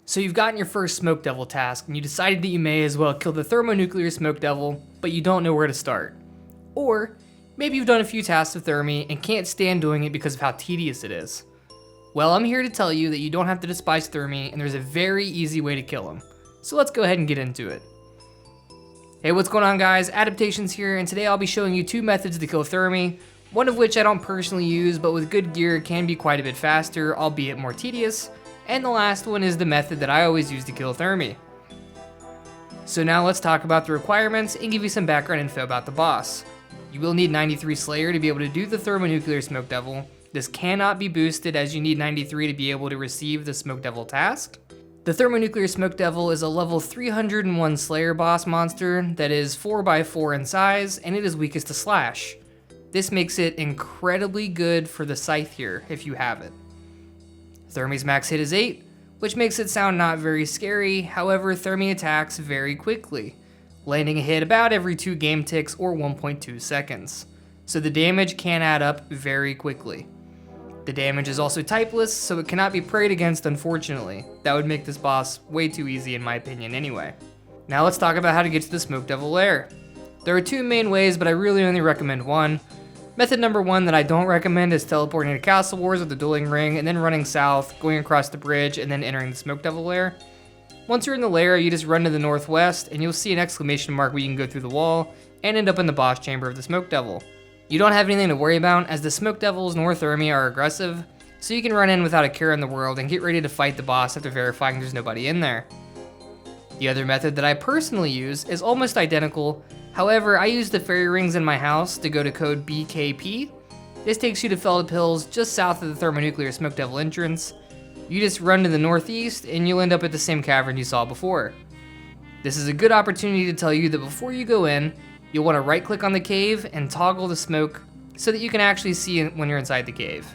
So you've gotten your first Smoke Devil task, and you decided that you may as well kill the Thermonuclear Smoke Devil, but you don't know where to start. Or, maybe you've done a few tasks of Thermy and can't stand doing it because of how tedious it is. Well, I'm here to tell you that you don't have to despise Thermy, and there's a very easy way to kill him. So let's go ahead and get into it. Hey, what's going on guys? Adaptations here, and today I'll be showing you two methods to kill Thermy, one of which I don't personally use, but with good gear can be quite a bit faster, albeit more tedious. And the last one is the method that I always use to kill Thermy. So now let's talk about the requirements and give you some background info about the boss. You will need 93 Slayer to be able to do the Thermonuclear Smoke Devil. This cannot be boosted as you need 93 to be able to receive the Smoke Devil task. The Thermonuclear Smoke Devil is a level 301 Slayer boss monster that is 4x4 in size, and it is weakest to slash. This makes it incredibly good for the scythe here if you have it. Thermy's max hit is 8, which makes it sound not very scary. However, Thermy attacks very quickly, landing a hit about every 2 game ticks or 1.2 seconds. So the damage can add up very quickly. The damage is also typeless, so it cannot be prayed against, unfortunately. That would make this boss way too easy in my opinion anyway. Now let's talk about how to get to the Smoke Devil lair. There are 2 main ways, but I really only recommend one. Method number 1 that I don't recommend is teleporting to Castle Wars with the Dueling Ring and then running south, going across the bridge, and then entering the Smoke Devil lair. Once you're in the lair, you just run to the northwest and you'll see an exclamation mark where you can go through the wall and end up in the boss chamber of the Smoke Devil. You don't have anything to worry about as the Smoke Devils nor Thermy are aggressive, so you can run in without a care in the world and get ready to fight the boss after verifying there's nobody in there. The other method that I personally use is almost identical. However, I use the fairy rings in my house to go to code BKP. This takes you to Felled Hills just south of the Thermonuclear Smoke Devil entrance. You just run to the northeast and you'll end up at the same cavern you saw before. This is a good opportunity to tell you that before you go in, you'll want to right click on the cave and toggle the smoke so that you can actually see it when you're inside the cave.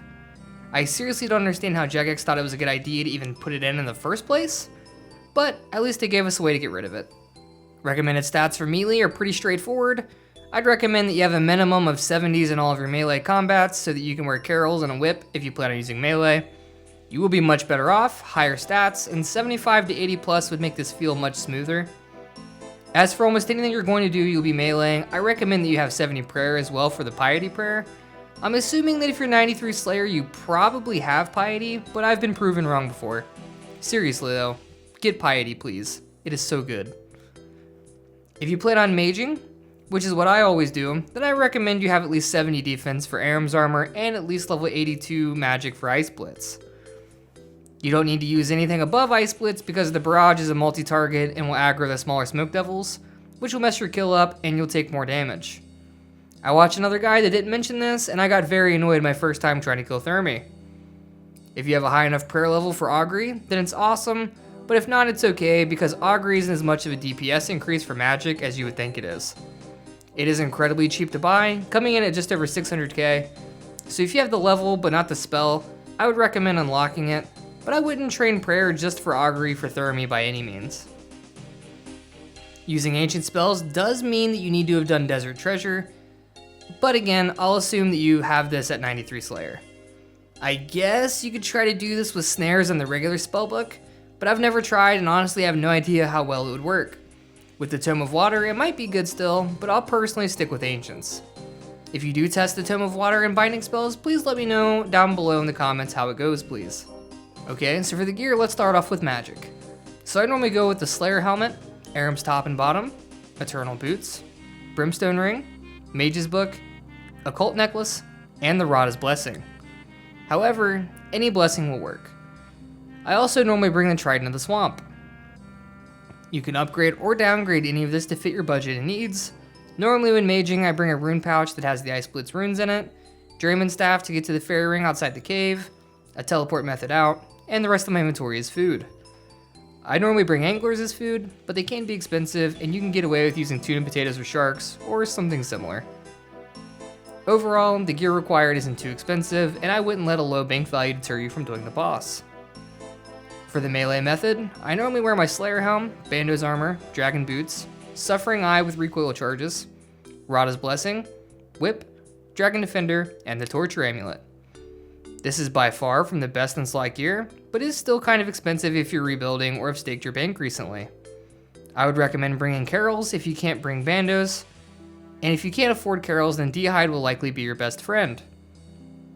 I seriously don't understand how Jagex thought it was a good idea to even put it in the first place, but at least they gave us a way to get rid of it. Recommended stats for melee are pretty straightforward. I'd recommend that you have a minimum of 70s in all of your melee combats so that you can wear carols and a whip if you plan on using melee. You will be much better off, higher stats, and 75 to 80 plus would make this feel much smoother. As for almost anything you're going to do, you'll be meleeing. I recommend that you have 70 prayer as well for the piety prayer. I'm assuming that if you're 93 Slayer, you probably have piety, but I've been proven wrong before. Seriously though, get piety please. It is so good. If you plan on maging, which is what I always do, then I recommend you have at least 70 defense for Aram's armor and at least level 82 magic for Ice Blitz. You don't need to use anything above Ice Blitz because the barrage is a multi-target and will aggro the smaller Smoke Devils, which will mess your kill up and you'll take more damage. I watched another guy that didn't mention this and I got very annoyed my first time trying to kill Thermy. If you have a high enough prayer level for Augury, then it's awesome. But if not, it's okay because Augury isn't as much of a DPS increase for magic as you would think it is. It is incredibly cheap to buy, coming in at just over 600k. So if you have the level but not the spell, I would recommend unlocking it, but I wouldn't train prayer just for Augury for Thermy by any means. Using ancient spells does mean that you need to have done Desert Treasure, but again, I'll assume that you have this at 93 Slayer. I guess you could try to do this with snares on the regular spellbook, but I've never tried and honestly have no idea how well it would work. With the Tome of Water, it might be good still, but I'll personally stick with Ancients. If you do test the Tome of Water and binding spells, please let me know down below in the comments how it goes, please. Okay, so for the gear, let's start off with magic. So I normally go with the Slayer Helmet, Aram's top and bottom, Eternal Boots, Brimstone Ring, Mage's Book, Occult Necklace, and the Rada's Blessing. However, any blessing will work. I also normally bring the Trident of the Swamp. You can upgrade or downgrade any of this to fit your budget and needs. Normally when maging, I bring a rune pouch that has the Ice Blitz runes in it, Drayman Staff to get to the fairy ring outside the cave, a teleport method out, and the rest of my inventory is food. I normally bring anglers as food, but they can be expensive and you can get away with using tuna potatoes or sharks, or something similar. Overall, the gear required isn't too expensive, and I wouldn't let a low bank value deter you from doing the boss. For the melee method, I normally wear my Slayer Helm, Bando's Armor, Dragon Boots, Suffering Eye with recoil charges, Rada's Blessing, Whip, Dragon Defender, and the Torture Amulet. This is by far from the best in slot gear, but is still kind of expensive if you're rebuilding or have staked your bank recently. I would recommend bringing Carols if you can't bring Bandos, and if you can't afford Carols, then D'hide will likely be your best friend.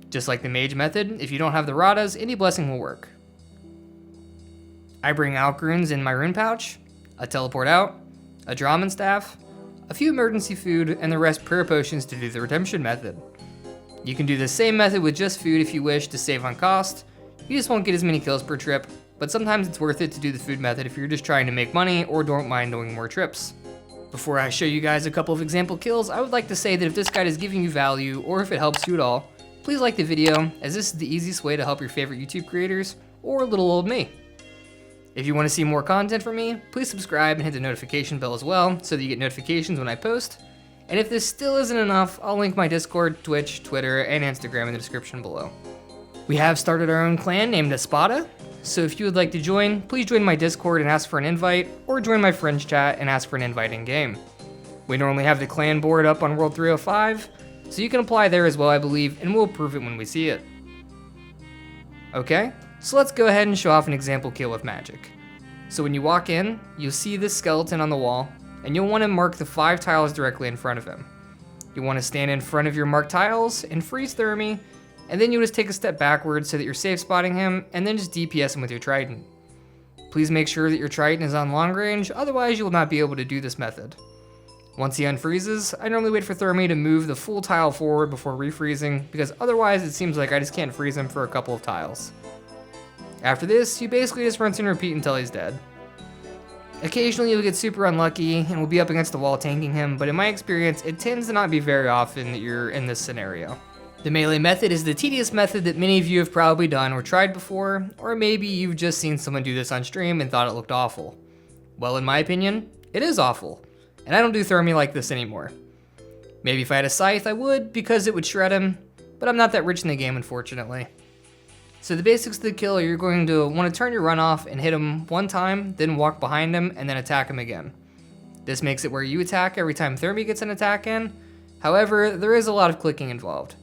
Just like the Mage method, if you don't have the Radas, any blessing will work. I bring Alch runes in my rune pouch, a teleport out, a Draman staff, a few emergency food, and the rest prayer potions to do the redemption method. You can do the same method with just food if you wish to save on cost. You just won't get as many kills per trip, but sometimes it's worth it to do the food method if you're just trying to make money or don't mind doing more trips. Before I show you guys a couple of example kills, I would like to say that if this guide is giving you value or if it helps you at all, please like the video, as this is the easiest way to help your favorite YouTube creators or little old me. If you want to see more content from me, please subscribe and hit the notification bell as well so that you get notifications when I post. And if this still isn't enough, I'll link my Discord, Twitch, Twitter, and Instagram in the description below. We have started our own clan named Espada, so if you would like to join, please join my Discord and ask for an invite, or join my friends chat and ask for an invite in-game. We normally have the clan board up on World 305, so you can apply there as well, I believe, and we'll approve it when we see it. Okay, so let's go ahead and show off an example kill with magic. So when you walk in, you'll see this skeleton on the wall, and you'll want to mark the 5 tiles directly in front of him. You want to stand in front of your marked tiles and freeze Thermy, and then you just take a step backwards so that you're safe spotting him, and then just DPS him with your trident. Please make sure that your trident is on long range, otherwise you will not be able to do this method. Once he unfreezes, I normally wait for Thermy to move the full tile forward before refreezing, because otherwise it seems like I just can't freeze him for a couple of tiles. After this, you basically just rinse and repeat until he's dead. Occasionally you'll get super unlucky and will be up against the wall tanking him, but in my experience, it tends to not be very often that you're in this scenario. The melee method is the tedious method that many of you have probably done or tried before, or maybe you've just seen someone do this on stream and thought it looked awful. Well, in my opinion, it is awful, and I don't do Thermy like this anymore. Maybe if I had a scythe, I would, because it would shred him, but I'm not that rich in the game, unfortunately. So the basics of the kill are you're going to want to turn your run off and hit him one time, then walk behind him, and then attack him again. This makes it where you attack every time Thermy gets an attack in. However, there is a lot of clicking involved.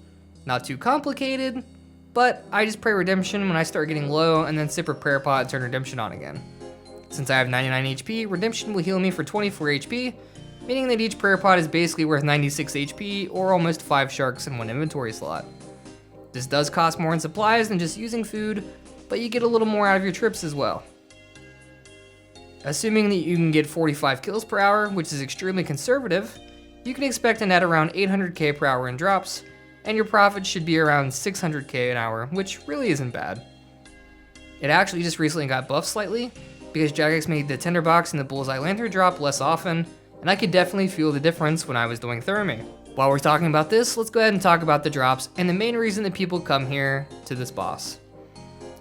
Not too complicated, but I just pray redemption when I start getting low, and then sip a prayer pot and turn redemption on again. Since I have 99 HP, redemption will heal me for 24 HP, meaning that each prayer pot is basically worth 96 HP or almost 5 sharks in one inventory slot. This does cost more in supplies than just using food, but you get a little more out of your trips as well. Assuming that you can get 45 kills per hour, which is extremely conservative, you can expect a net around 800k per hour in drops, and your profit should be around 600k an hour, which really isn't bad. It actually just recently got buffed slightly, because Jagex made the Tinderbox and the Bullseye Lantern drop less often, and I could definitely feel the difference when I was doing Thermy. While we're talking about this, let's go ahead and talk about the drops and the main reason that people come here to this boss.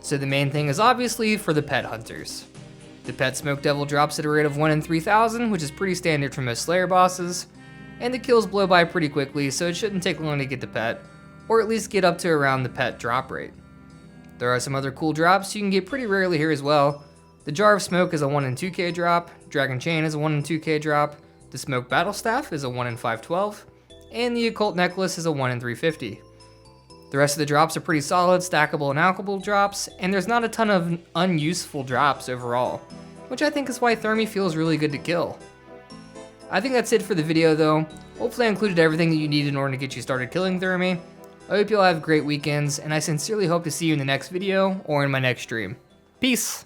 So the main thing is obviously for the pet hunters. The pet Smoke Devil drops at a rate of 1 in 3,000, which is pretty standard for most Slayer bosses, and the kills blow by pretty quickly, so it shouldn't take long to get the pet, or at least get up to around the pet drop rate. There are some other cool drops you can get pretty rarely here as well. The Jar of Smoke is a 1 in 2k drop, Dragon Chain is a 1 in 2k drop, the Smoke Battle Staff is a 1 in 512, and the Occult Necklace is a 1 in 350. The rest of the drops are pretty solid, stackable and alchable drops, and there's not a ton of unuseful drops overall, which I think is why Thermy feels really good to kill. I think that's it for the video though. Hopefully I included everything that you need in order to get you started killing Thermy. I hope you all have great weekends, and I sincerely hope to see you in the next video or in my next stream. Peace!